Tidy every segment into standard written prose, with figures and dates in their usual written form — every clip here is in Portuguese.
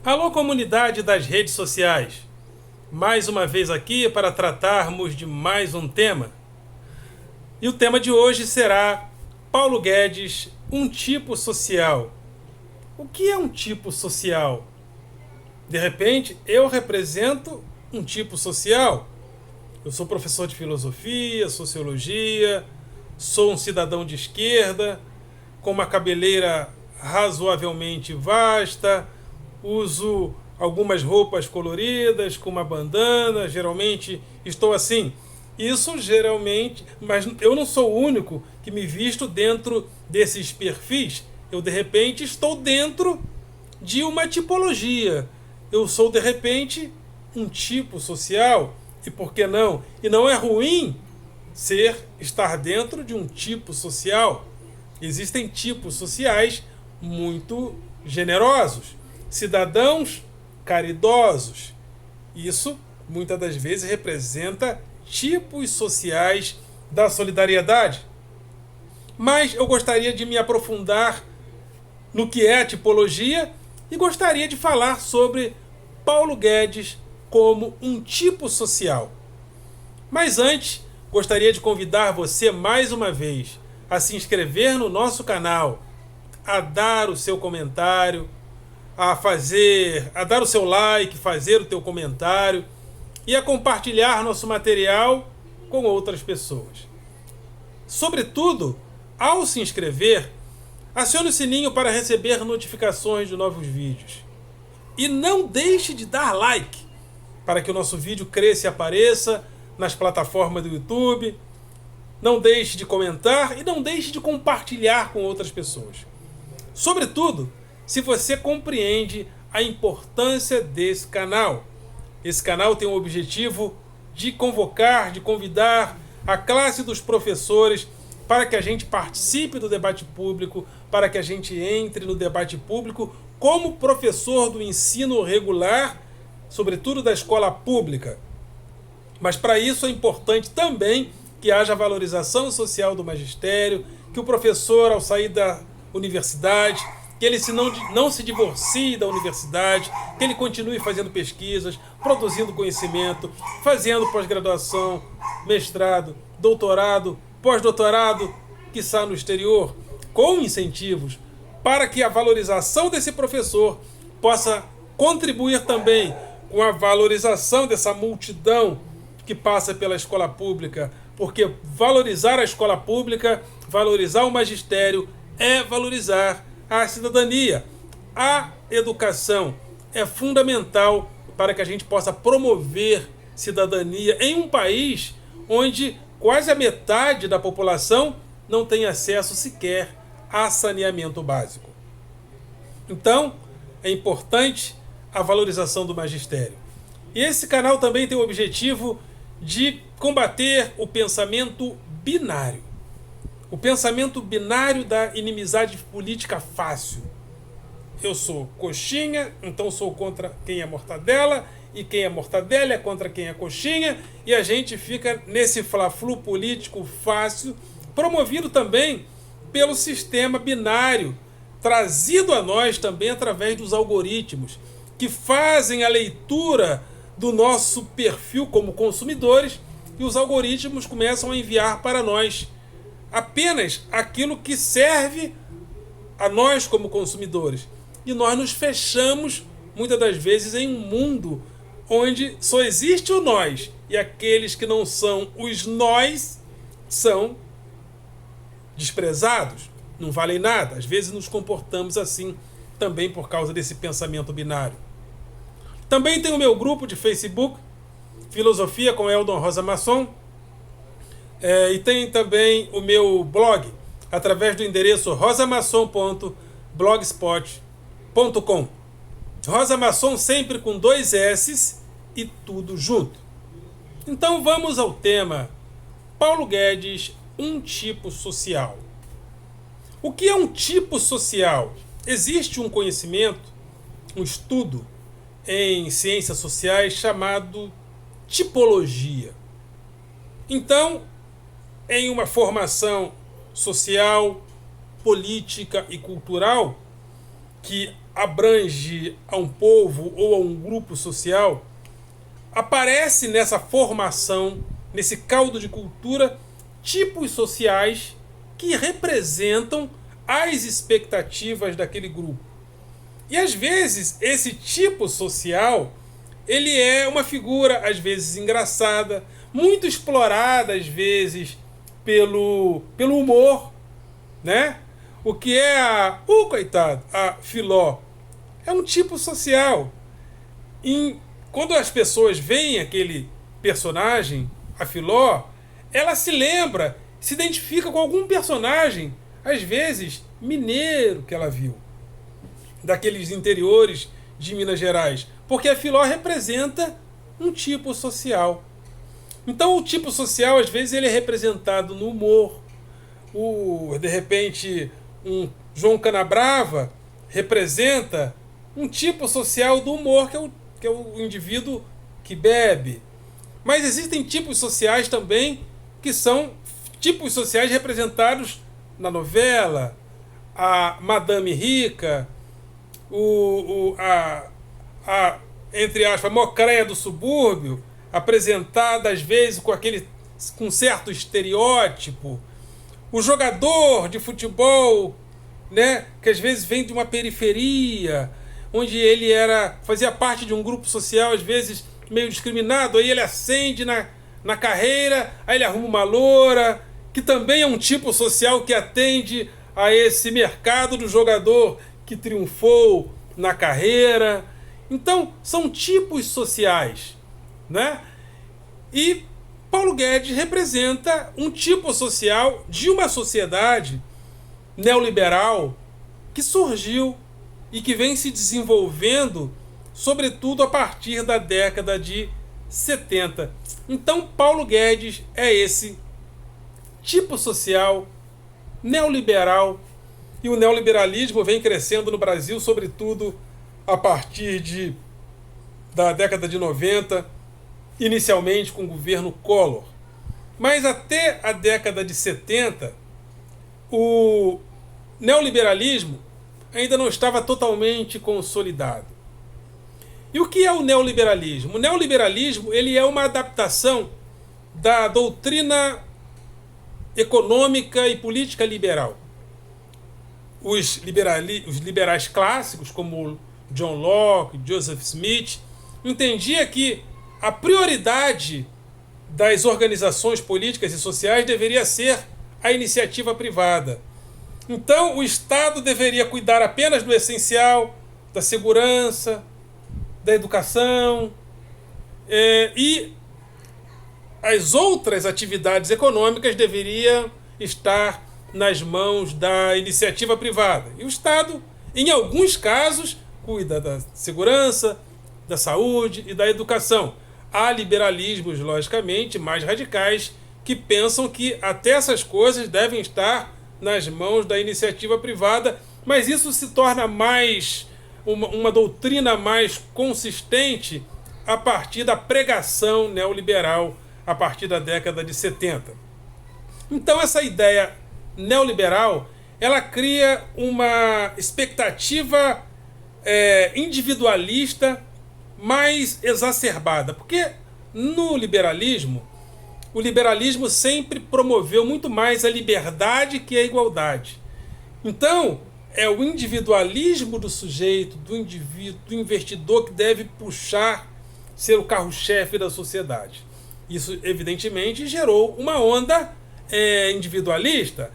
Alô, comunidade das redes sociais! Mais uma vez aqui para tratarmos de mais um tema. E o tema de hoje será Paulo Guedes, um tipo social. O que é um tipo social? De repente, eu represento um tipo social. Eu sou professor de filosofia, sociologia, sou um cidadão de esquerda, com uma cabeleira razoavelmente vasta, uso algumas roupas coloridas, com uma bandana, geralmente estou assim. Isso geralmente, mas eu não sou o único que me visto dentro desses perfis. Eu de repente estou dentro de uma tipologia. Eu sou de repente um tipo social, e por que não? E não é ruim estar dentro de um tipo social. Existem tipos sociais muito generosos, cidadãos caridosos. Isso muitas das vezes representa tipos sociais da solidariedade. Mas eu gostaria de me aprofundar no que é a tipologia e gostaria de falar sobre Paulo Guedes como um tipo social. Mas antes, gostaria de convidar você mais uma vez a se inscrever no nosso canal, a dar o seu comentário, a dar o seu like, fazer o teu comentário e a compartilhar nosso material com outras pessoas. Sobretudo, ao se inscrever, acione o sininho para receber notificações de novos vídeos. E não deixe de dar like para que o nosso vídeo cresça e apareça nas plataformas do YouTube. Não deixe de comentar e não deixe de compartilhar com outras pessoas. Sobretudo, se você compreende a importância desse canal. Esse canal tem o objetivo de convocar, de convidar a classe dos professores para que a gente participe do debate público, para que a gente entre no debate público como professor do ensino regular, sobretudo da escola pública. Mas para isso é importante também que haja valorização social do magistério, que o professor, ao sair da universidade, que ele não se divorcie da universidade, que ele continue fazendo pesquisas, produzindo conhecimento, fazendo pós-graduação, mestrado, doutorado, pós-doutorado, quiçá no exterior, com incentivos, para que a valorização desse professor possa contribuir também com a valorização dessa multidão que passa pela escola pública, porque valorizar a escola pública, valorizar o magistério, é valorizar a cidadania. A educação é fundamental para que a gente possa promover cidadania em um país onde quase a metade da população não tem acesso sequer a saneamento básico. Então, é importante a valorização do magistério. E esse canal também tem o objetivo de combater o pensamento binário. O pensamento binário da inimizade política fácil. Eu sou coxinha, então sou contra quem é mortadela, e quem é mortadela é contra quem é coxinha, e a gente fica nesse fla-flu político fácil, promovido também pelo sistema binário, trazido a nós também através dos algoritmos, que fazem a leitura do nosso perfil como consumidores, e os algoritmos começam a enviar para nós apenas aquilo que serve a nós como consumidores. E nós nos fechamos, muitas das vezes, em um mundo onde só existe o nós, e aqueles que não são os nós são desprezados, não valem nada. Às vezes nos comportamos assim também por causa desse pensamento binário. Também tem o meu grupo de Facebook, Filosofia com Eldon Rosa Masson, e tem também o meu blog, através do endereço rosamasson.blogspot.com. Rosa Masson sempre com 2 S e tudo junto. Então vamos ao tema Paulo Guedes, um tipo social. O que é um tipo social? Existe um conhecimento, um estudo em ciências sociais chamado tipologia. Então, em uma formação social, política e cultural, que abrange a um povo ou a um grupo social, aparece nessa formação, nesse caldo de cultura, tipos sociais que representam as expectativas daquele grupo. E às vezes esse tipo social, ele é uma figura às vezes engraçada, muito explorada às vezes pelo humor, né? O que é coitado, a Filó, é um tipo social. Quando as pessoas veem aquele personagem, a Filó, ela se lembra, se identifica com algum personagem, às vezes mineiro que ela viu, daqueles interiores de Minas Gerais, porque a Filó representa um tipo social. Então o tipo social, às vezes, ele é representado no humor. De repente, um João Canabrava representa um tipo social do humor, que é o indivíduo que bebe. Mas existem tipos sociais também que são tipos sociais representados na novela. A Madame Rica, entre aspas, mocreia do subúrbio, apresentada às vezes com certo estereótipo. O jogador de futebol, né, que às vezes vem de uma periferia, onde ele fazia parte de um grupo social, às vezes meio discriminado, aí ele ascende na carreira, aí ele arruma uma loura, que também é um tipo social que atende a esse mercado do jogador que triunfou na carreira. Então, são tipos sociais, né? E Paulo Guedes representa um tipo social de uma sociedade neoliberal que surgiu e que vem se desenvolvendo, sobretudo a partir da década de 70. Então, Paulo Guedes é esse tipo social neoliberal, e o neoliberalismo vem crescendo no Brasil, sobretudo a partir da década de 90, inicialmente com o governo Collor. Mas até a década de 70, o neoliberalismo ainda não estava totalmente consolidado. E o que é o neoliberalismo? O neoliberalismo, ele é uma adaptação da doutrina econômica e política liberal. Os liberais clássicos, como John Locke, Joseph Smith, entendia que a prioridade das organizações políticas e sociais deveria ser a iniciativa privada. Então, o Estado deveria cuidar apenas do essencial, da segurança, da educação, e as outras atividades econômicas deveriam estar nas mãos da iniciativa privada. E o Estado, em alguns casos, cuida da segurança, da saúde e da educação. Há liberalismos, logicamente, mais radicais, que pensam que até essas coisas devem estar nas mãos da iniciativa privada, mas isso se torna mais uma doutrina mais consistente a partir da pregação neoliberal, a partir da década de 70. Então essa ideia neoliberal, ela cria uma expectativa individualista mais exacerbada, porque no liberalismo, o liberalismo sempre promoveu muito mais a liberdade que a igualdade. Então, é o individualismo do sujeito, do indivíduo, do investidor que deve puxar, ser o carro-chefe da sociedade. Isso, evidentemente, gerou uma onda individualista.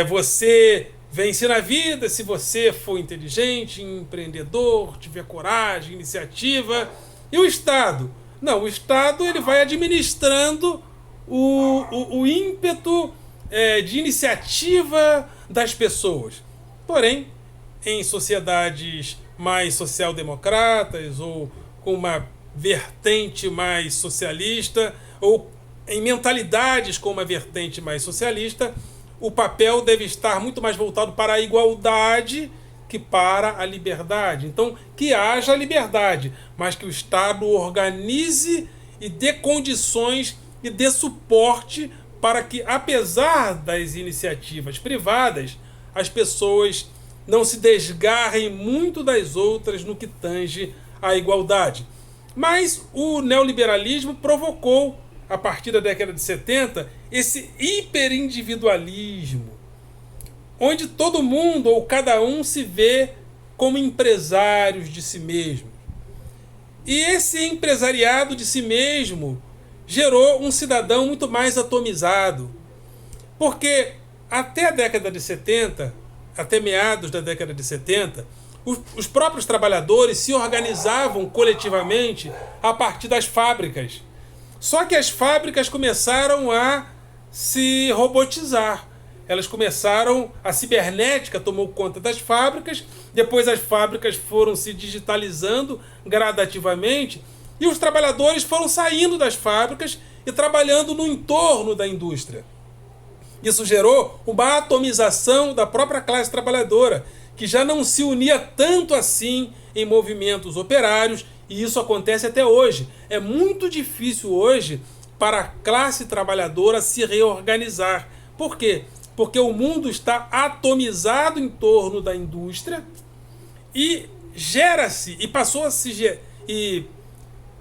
Você vence na vida se você for inteligente, empreendedor, tiver coragem, iniciativa. E o Estado? Não, o Estado ele vai administrando o ímpeto de iniciativa das pessoas. Porém, em sociedades mais social-democratas ou com uma vertente mais socialista, ou em mentalidades com uma vertente mais socialista, o papel deve estar muito mais voltado para a igualdade que para a liberdade. Então, que haja liberdade, mas que o Estado organize e dê condições e dê suporte para que, apesar das iniciativas privadas, as pessoas não se desgarrem muito das outras no que tange à igualdade. Mas o neoliberalismo provocou, a partir da década de 70, esse hiperindividualismo, onde todo mundo ou cada um se vê como empresários de si mesmo. E esse empresariado de si mesmo gerou um cidadão muito mais atomizado. Porque até a década de 70, até meados da década de 70, os próprios trabalhadores se organizavam coletivamente a partir das fábricas. Só que as fábricas começaram a se robotizar. Elas começaram, a cibernética tomou conta das fábricas, depois as fábricas foram se digitalizando gradativamente e os trabalhadores foram saindo das fábricas e trabalhando no entorno da indústria. Isso gerou uma atomização da própria classe trabalhadora, que já não se unia tanto assim em movimentos operários, e isso acontece até hoje. É muito difícil hoje para a classe trabalhadora se reorganizar. Por quê? Porque o mundo está atomizado em torno da indústria e gera-se, e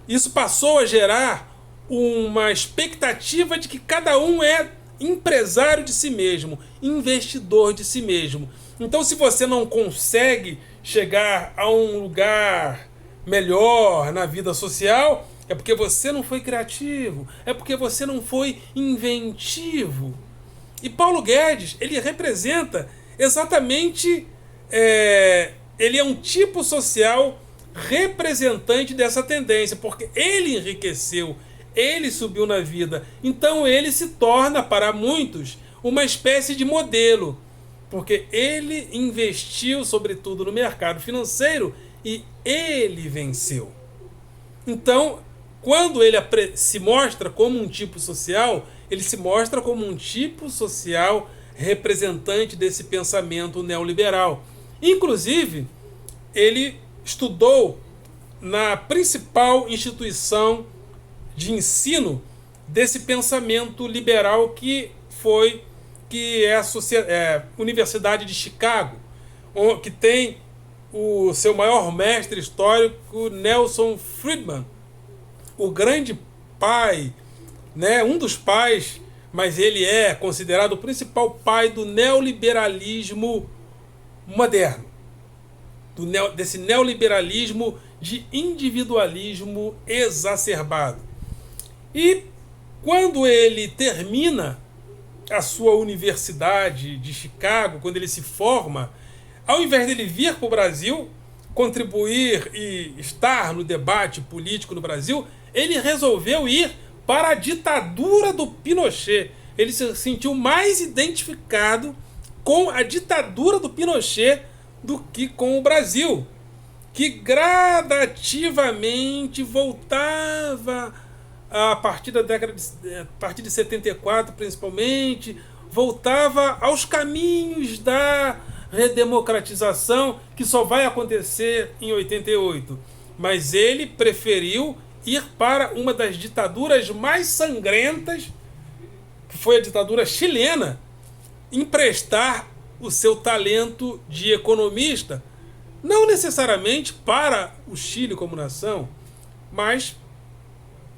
isso passou a gerar uma expectativa de que cada um é empresário de si mesmo, investidor de si mesmo. Então, se você não consegue chegar a um lugar melhor na vida social, é porque você não foi criativo, é porque você não foi inventivo. E Paulo Guedes, ele representa exatamente, ele é um tipo social representante dessa tendência, porque ele enriqueceu, ele subiu na vida, então ele se torna para muitos uma espécie de modelo, porque ele investiu sobretudo no mercado financeiro e ele venceu. Então, quando ele se mostra como um tipo social, ele se mostra como um tipo social representante desse pensamento neoliberal. Inclusive, ele estudou na principal instituição de ensino desse pensamento liberal que é a Universidade de Chicago, que tem o seu maior mestre histórico, Nelson Friedman, o grande pai, né, um dos pais, mas ele é considerado o principal pai do neoliberalismo moderno, desse neoliberalismo de individualismo exacerbado. E quando ele termina a sua universidade de Chicago, quando ele se forma, ao invés dele vir para o Brasil, contribuir e estar no debate político no Brasil, ele resolveu ir para a ditadura do Pinochet. Ele se sentiu mais identificado com a ditadura do Pinochet do que com o Brasil, que gradativamente voltava a partir da década a partir de 74 principalmente, voltava aos caminhos da redemocratização, que só vai acontecer em 88. Mas ele preferiu ir para uma das ditaduras mais sangrentas, que foi a ditadura chilena, emprestar o seu talento de economista, não necessariamente para o Chile como nação, mas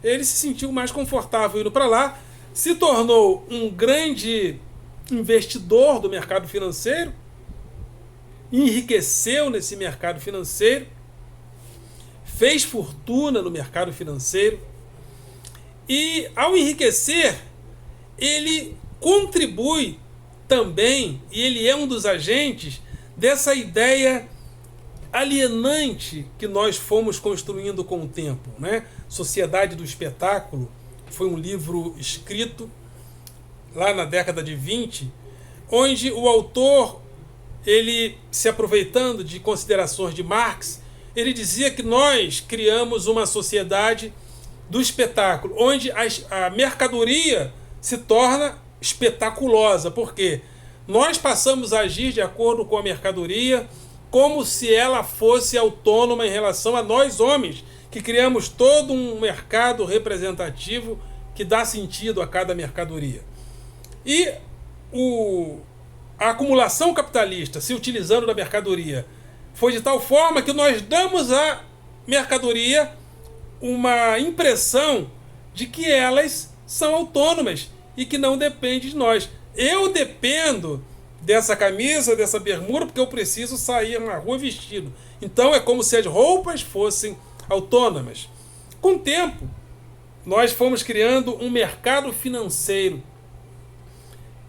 ele se sentiu mais confortável indo para lá, se tornou um grande investidor do mercado financeiro, enriqueceu nesse mercado financeiro, fez fortuna no mercado financeiro e, ao enriquecer, ele contribui também, e ele é um dos agentes dessa ideia alienante que nós fomos construindo com o tempo, né? Sociedade do Espetáculo foi um livro escrito lá na década de 20, onde o autor, ele se aproveitando de considerações de Marx, ele dizia que nós criamos uma sociedade do espetáculo, onde a mercadoria se torna espetaculosa, porque nós passamos a agir de acordo com a mercadoria, como se ela fosse autônoma em relação a nós homens, que criamos todo um mercado representativo que dá sentido a cada mercadoria. E a acumulação capitalista, se utilizando da mercadoria, foi de tal forma que nós damos à mercadoria uma impressão de que elas são autônomas e que não dependem de nós. Eu dependo dessa camisa, dessa bermuda, porque eu preciso sair na rua vestido. Então é como se as roupas fossem autônomas. Com o tempo, nós fomos criando um mercado financeiro.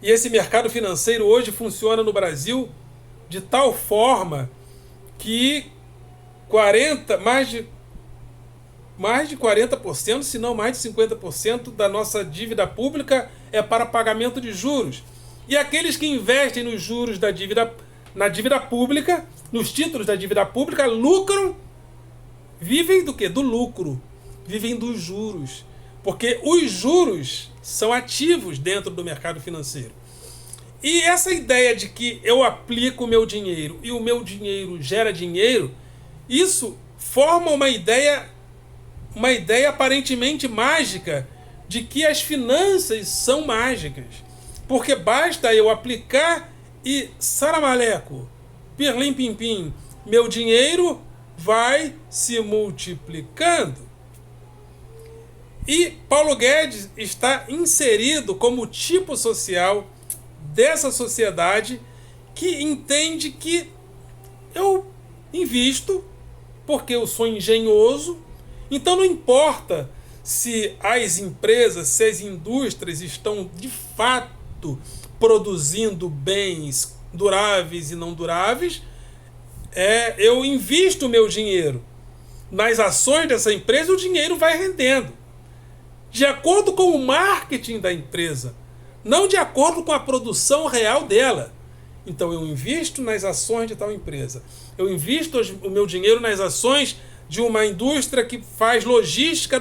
E esse mercado financeiro hoje funciona no Brasil de tal forma que mais de 40%, se não mais de 50% da nossa dívida pública é para pagamento de juros. E aqueles que investem nos juros na dívida pública, nos títulos da dívida pública, lucram, vivem do quê? Do lucro, vivem dos juros. Porque os juros são ativos dentro do mercado financeiro. E essa ideia de que eu aplico o meu dinheiro e o meu dinheiro gera dinheiro, isso forma uma ideia aparentemente mágica de que as finanças são mágicas. Porque basta eu aplicar e saramaleco, pirlim pim pim, meu dinheiro vai se multiplicando. E Paulo Guedes está inserido como tipo social dessa sociedade que entende que eu invisto porque eu sou engenhoso, então não importa se as empresas, se as indústrias estão de fato produzindo bens duráveis e não duráveis, eu invisto o meu dinheiro nas ações dessa empresa e o dinheiro vai rendendo. De acordo com o marketing da empresa, não de acordo com a produção real dela. Então eu invisto nas ações de tal empresa. Eu invisto o meu dinheiro nas ações de uma indústria que faz logística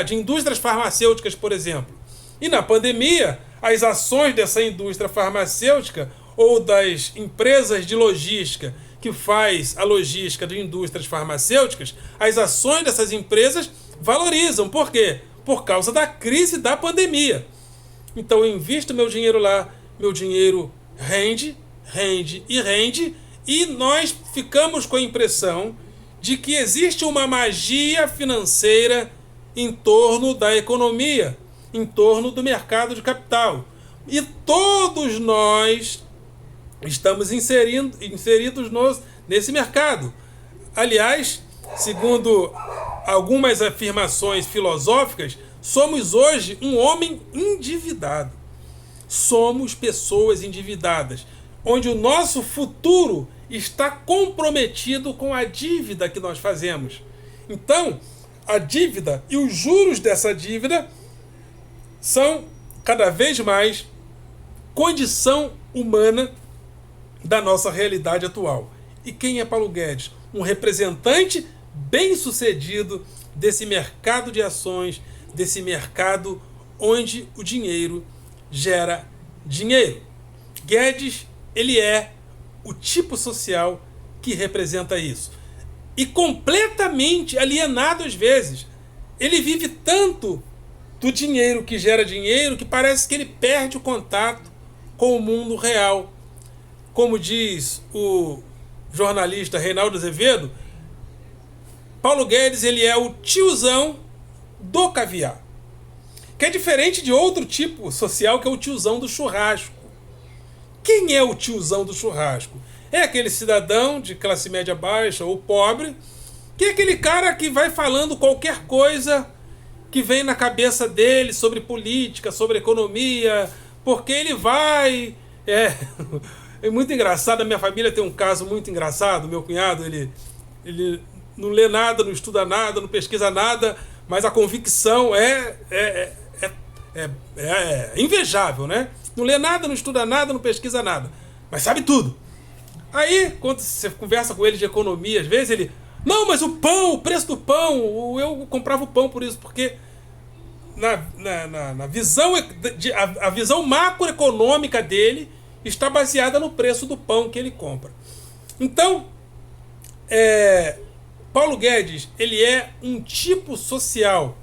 de indústrias farmacêuticas, por exemplo. E na pandemia, as ações dessa indústria farmacêutica ou das empresas de logística que faz a logística de indústrias farmacêuticas, as ações dessas empresas valorizam. Por quê? Por causa da crise da pandemia. Então eu invisto meu dinheiro lá, meu dinheiro rende, e nós ficamos com a impressão de que existe uma magia financeira em torno da economia, em torno do mercado de capital. E todos nós estamos inseridos nesse mercado. Aliás, segundo algumas afirmações filosóficas, somos hoje um homem endividado. Somos pessoas endividadas, onde o nosso futuro está comprometido com a dívida que nós fazemos. Então, a dívida e os juros dessa dívida são cada vez mais condição humana da nossa realidade atual. E quem é Paulo Guedes? Um representante bem-sucedido desse mercado de ações, desse mercado onde o dinheiro gera dinheiro. Guedes, ele é o tipo social que representa isso. E completamente alienado às vezes. Ele vive tanto do dinheiro que gera dinheiro que parece que ele perde o contato com o mundo real. Como diz o jornalista Reinaldo Azevedo, Paulo Guedes, ele é o tiozão do caviar. Que é diferente de outro tipo social, que é o tiozão do churrasco. Quem é o tiozão do churrasco? É aquele cidadão de classe média baixa ou pobre, que é aquele cara que vai falando qualquer coisa que vem na cabeça dele sobre política, sobre economia, porque ele vai... É muito engraçado, a minha família tem um caso muito engraçado. Meu cunhado, ele não lê nada, não estuda nada, não pesquisa nada, mas a convicção é invejável, né? Não lê nada, não estuda nada, não pesquisa nada, mas sabe tudo. Aí, quando você conversa com ele de economia, às vezes ele... Não, mas o pão, o preço do pão, eu comprava o pão por isso, porque na visão, a visão macroeconômica dele está baseada no preço do pão que ele compra. Então, Paulo Guedes, ele é um tipo social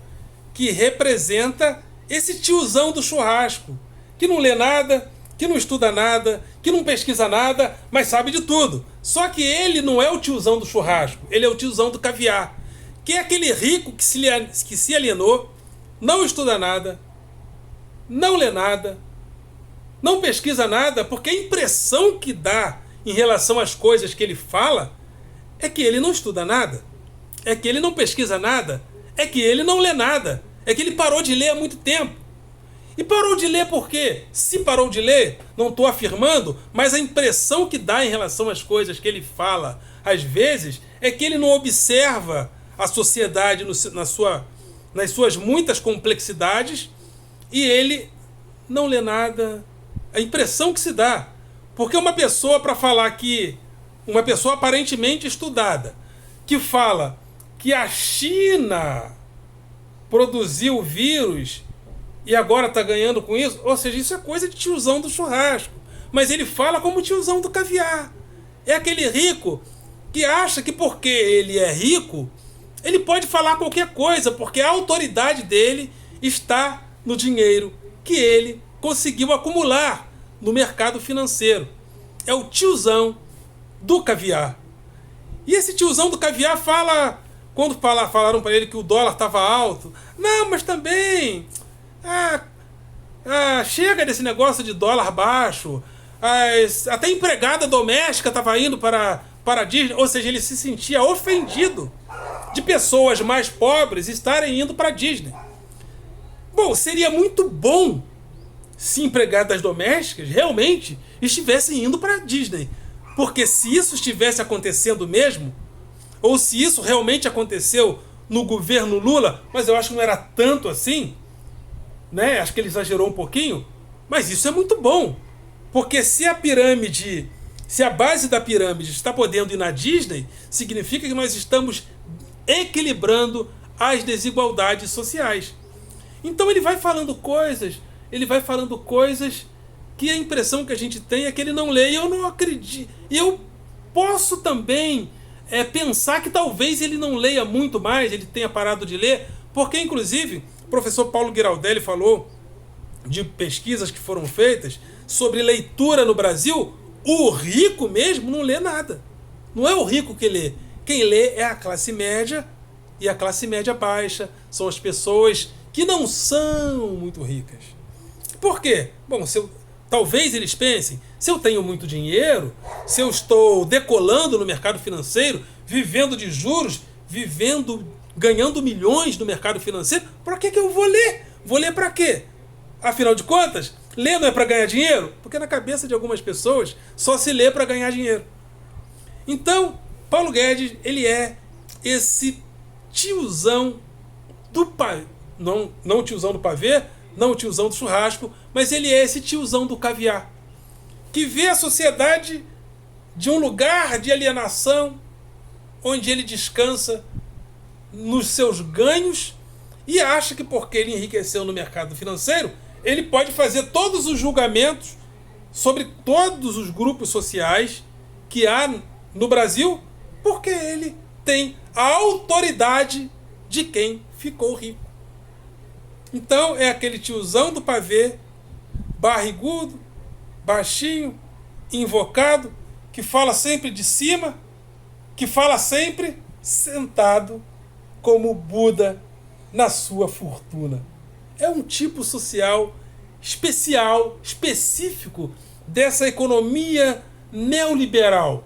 que representa esse tiozão do churrasco, que não lê nada, que não estuda nada, que não pesquisa nada, mas sabe de tudo. Só que ele não é o tiozão do churrasco, ele é o tiozão do caviar, que é aquele rico que se alienou, não estuda nada, não lê nada, não pesquisa nada, porque a impressão que dá em relação às coisas que ele fala é que ele não estuda nada, é que ele não pesquisa nada, é que ele não lê nada, é que ele parou de ler há muito tempo. E parou de ler por quê? Se parou de ler, não estou afirmando, mas a impressão que dá em relação às coisas que ele fala, às vezes, é que ele não observa a sociedade nas suas muitas complexidades e ele não lê nada. A impressão que se dá. Porque uma pessoa, para falar que uma pessoa aparentemente estudada, que fala que a China produziu o vírus e agora está ganhando com isso, ou seja, isso é coisa de tiozão do churrasco. Mas ele fala como tiozão do caviar. É aquele rico que acha que porque ele é rico, ele pode falar qualquer coisa, porque a autoridade dele está no dinheiro que ele conseguiu acumular no mercado financeiro. É o tiozão do caviar. E esse tiozão do caviar fala, quando falaram para ele que o dólar estava alto, não, mas também chega desse negócio de dólar baixo, até empregada doméstica estava indo para a Disney, ou seja, ele se sentia ofendido de pessoas mais pobres estarem indo para a Disney. Bom, seria muito bom se empregadas domésticas realmente estivessem indo para a Disney. Porque se isso estivesse acontecendo mesmo, ou se isso realmente aconteceu no governo Lula, mas eu acho que não era tanto assim, né? Acho que ele exagerou um pouquinho, mas isso é muito bom. Porque se a base da pirâmide está podendo ir na Disney, significa que nós estamos equilibrando as desigualdades sociais. Então ele vai falando coisas que a impressão que a gente tem é que ele não lê, e eu não acredito. E eu posso também pensar que talvez ele não leia muito mais, ele tenha parado de ler, porque inclusive o professor Paulo Giraldelli falou de pesquisas que foram feitas sobre leitura no Brasil. O rico mesmo não lê nada. Não é o rico que lê. Quem lê é a classe média e a classe média baixa. São as pessoas que não são muito ricas. Por quê? Bom, talvez eles pensem, se eu tenho muito dinheiro, se eu estou decolando no mercado financeiro, vivendo de juros, ganhando milhões no mercado financeiro, para que eu vou ler? Vou ler para quê? Afinal de contas, ler não é para ganhar dinheiro? Porque na cabeça de algumas pessoas só se lê para ganhar dinheiro. Então, Paulo Guedes, ele é esse tiozão do pavê, não tiozão do pavê, não o tiozão do churrasco, mas ele é esse tiozão do caviar, que vê a sociedade de um lugar de alienação, onde ele descansa nos seus ganhos e acha que porque ele enriqueceu no mercado financeiro, ele pode fazer todos os julgamentos sobre todos os grupos sociais que há no Brasil, porque ele tem a autoridade de quem ficou rico. Então é aquele tiozão do pavê, barrigudo, baixinho, invocado, que fala sempre de cima, que fala sempre sentado como Buda na sua fortuna. É um tipo social especial, específico dessa economia neoliberal,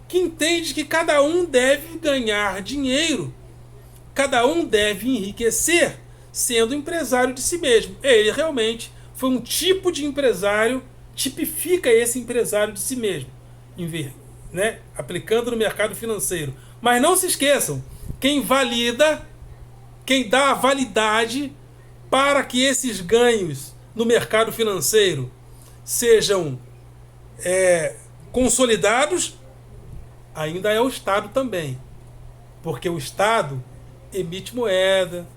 que entende que cada um deve ganhar dinheiro, cada um deve enriquecer sendo empresário de si mesmo. Ele realmente foi um tipo de empresário, tipifica esse empresário de si mesmo, né? Aplicando no mercado financeiro. Mas não se esqueçam, quem dá a validade para que esses ganhos no mercado financeiro sejam consolidados, ainda é o Estado também. Porque o Estado emite moeda.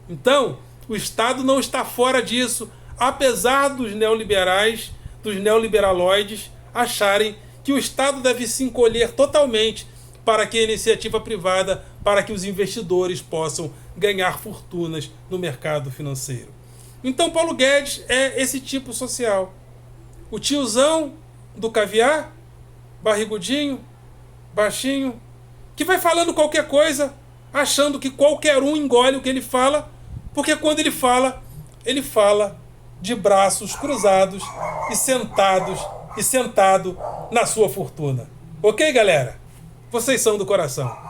Então, o Estado não está fora disso, apesar dos neoliberais, dos neoliberaloides, acharem que o Estado deve se encolher totalmente para que a iniciativa privada, para que os investidores possam ganhar fortunas no mercado financeiro. Então, Paulo Guedes é esse tipo social. O tiozão do caviar, barrigudinho, baixinho, que vai falando qualquer coisa, achando que qualquer um engole o que ele fala, porque quando ele fala de braços cruzados e sentado na sua fortuna. Ok, galera? Vocês são do coração.